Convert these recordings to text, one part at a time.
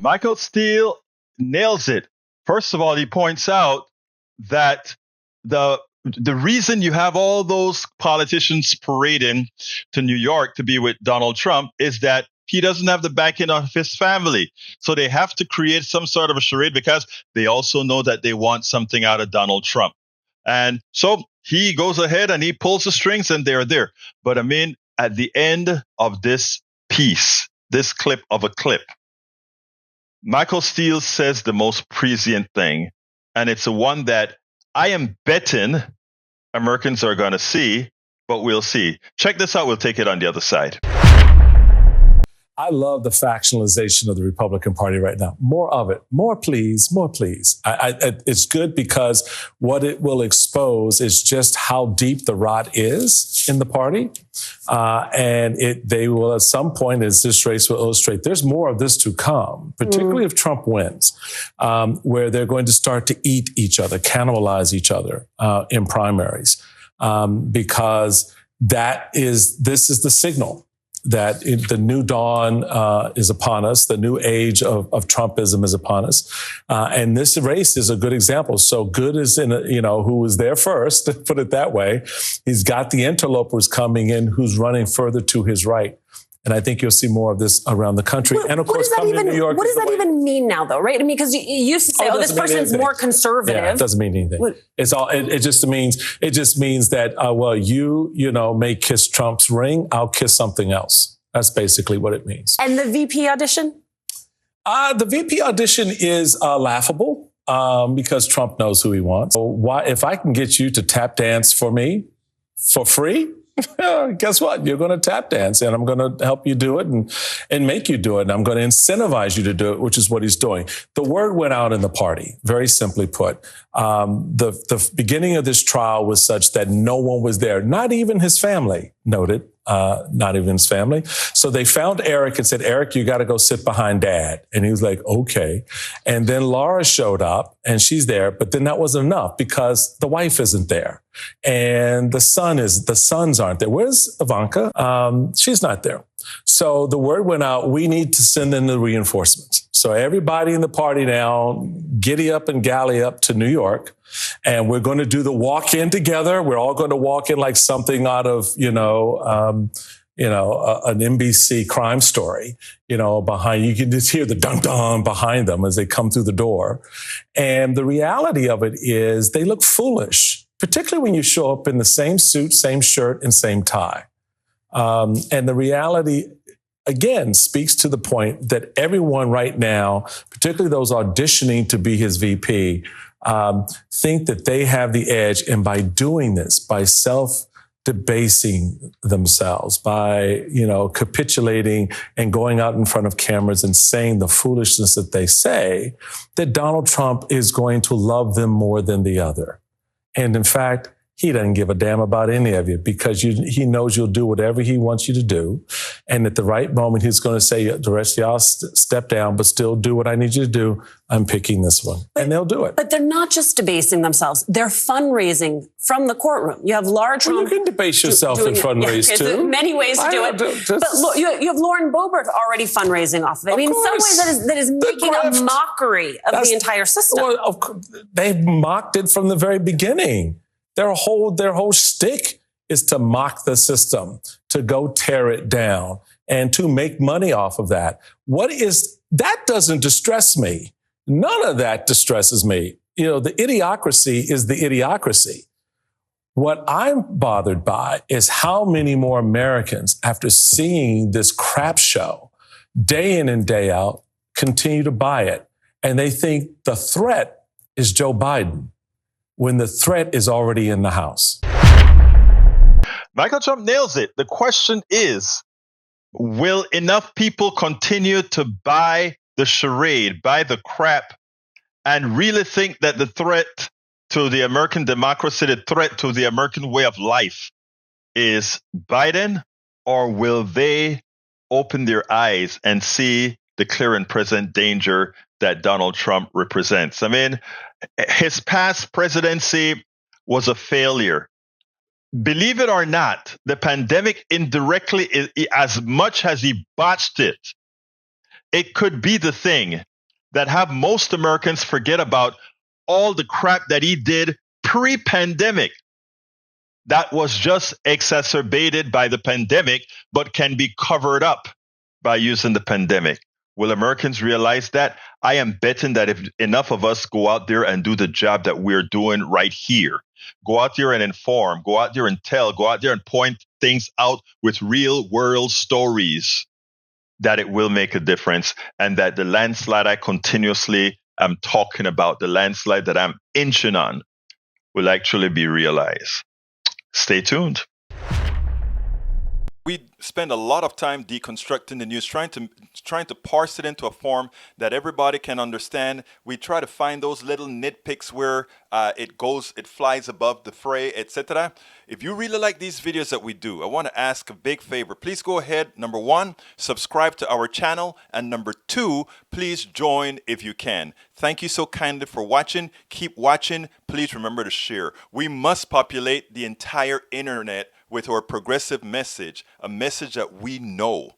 Michael Steele nails it. First of all, he points out that the reason you have all those politicians parading to New York to be with Donald Trump is that he doesn't have the backing of his family. So they have to create some sort of a charade because they also know that they want something out of Donald Trump. And so he goes ahead and he pulls the strings and they're there. But I mean, at the end of this piece, this clip of a clip, Michael Steele says the most prescient thing. And it's the one that I am betting Americans are going to see, but we'll see. Check this out. We'll take it on the other side. I love the factionalization of the Republican Party right now. More of it. More, please. More, please. It's good because what it will expose is just how deep the rot is in the party. And they will, at some point, as this race will illustrate, there's more of this to come, particularly if Trump wins, where they're going to start to eat each other, cannibalize each other in primaries, because this is the signal that the new dawn is upon us. The new age of Trumpism is upon us. And this race is a good example. So Good is who was there first, to put it that way. He's got the interlopers coming in who's running further to his right. And I think you'll see more of this around the country. And of course, coming to New York. What does that even mean now, though, right? I mean, because you used to say, this person's more conservative. Yeah, it doesn't mean anything. It just means that, you may kiss Trump's ring. I'll kiss something else. That's basically what it means. And the VP audition? The VP audition is laughable because Trump knows who he wants. So if I can get you to tap dance for me for free, guess what? You're going to tap dance, and I'm going to help you do it and make you do it. And I'm going to incentivize you to do it, which is what he's doing. The word went out in the party, very simply put. The beginning of this trial was such that no one was there, not even his family, noted. Not even his family. So they found Eric and said, Eric, you got to go sit behind Dad. And he was like, okay. And then Laura showed up and she's there, but then that wasn't enough because the wife isn't there. And the sons aren't there. Where's Ivanka? She's not there. So the word went out, we need to send in the reinforcements. So everybody in the party now, giddy up and galley up to New York. And we're going to do the walk-in together. We're all going to walk in like something out of, an NBC crime story, behind. You can just hear the dun-dun behind them as they come through the door. And the reality of it is they look foolish, particularly when you show up in the same suit, same shirt, and same tie. And the reality, again, speaks to the point that everyone right now, particularly those auditioning to be his VP, think that they have the edge. And by doing this, by self-debasing themselves, by, capitulating and going out in front of cameras and saying the foolishness that they say, that Donald Trump is going to love them more than the other. And in fact, he doesn't give a damn about any of you because he knows you'll do whatever he wants you to do. And at the right moment, he's going to say, the rest of y'all step down, but still do what I need you to do. I'm picking this one. And they'll do it. But they're not just debasing themselves. They're fundraising from the courtroom. You have Laura Trump. Well, you can debase yourself and fundraise, too. There's many ways to do it. But you have Lauren Boebert already fundraising off of it. I mean, in some ways that is making a mockery of the entire system. Well, they've mocked it from the very beginning. Their whole shtick is to mock the system, to go tear it down, and to make money off of that. That doesn't distress me. None of that distresses me. The idiocracy is the idiocracy. What I'm bothered by is how many more Americans, after seeing this crap show day in and day out, continue to buy it. And they think the threat is Joe Biden, when the threat is already in the house. Michael Trump nails it. The question is, will enough people continue to buy the charade, buy the crap, and really think that the threat to the American democracy, the threat to the American way of life is Biden? Or will they open their eyes and see the clear and present danger that Donald Trump represents? I mean, his past presidency was a failure. Believe it or not, the pandemic indirectly, as much as he botched it, it could be the thing that have most Americans forget about all the crap that he did pre-pandemic that was just exacerbated by the pandemic, but can be covered up by using the pandemic. Will Americans realize that? I am betting that if enough of us go out there and do the job that we're doing right here, go out there and inform, go out there and tell, go out there and point things out with real world stories, that it will make a difference, and that the landslide I continuously am talking about, the landslide that I'm inching on, will actually be realized. Stay tuned. We spend a lot of time deconstructing the news, trying to parse it into a form that everybody can understand. We try to find those little nitpicks where it flies above the fray, etc. If you really like these videos that we do, I want to ask a big favor. Please go ahead. Number one, subscribe to our channel. And number two, please join if you can. Thank you so kindly for watching. Keep watching. Please remember to share. We must populate the entire internet with our progressive message, a message that we know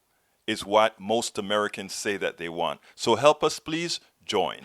is what most Americans say that they want. So help us, please join.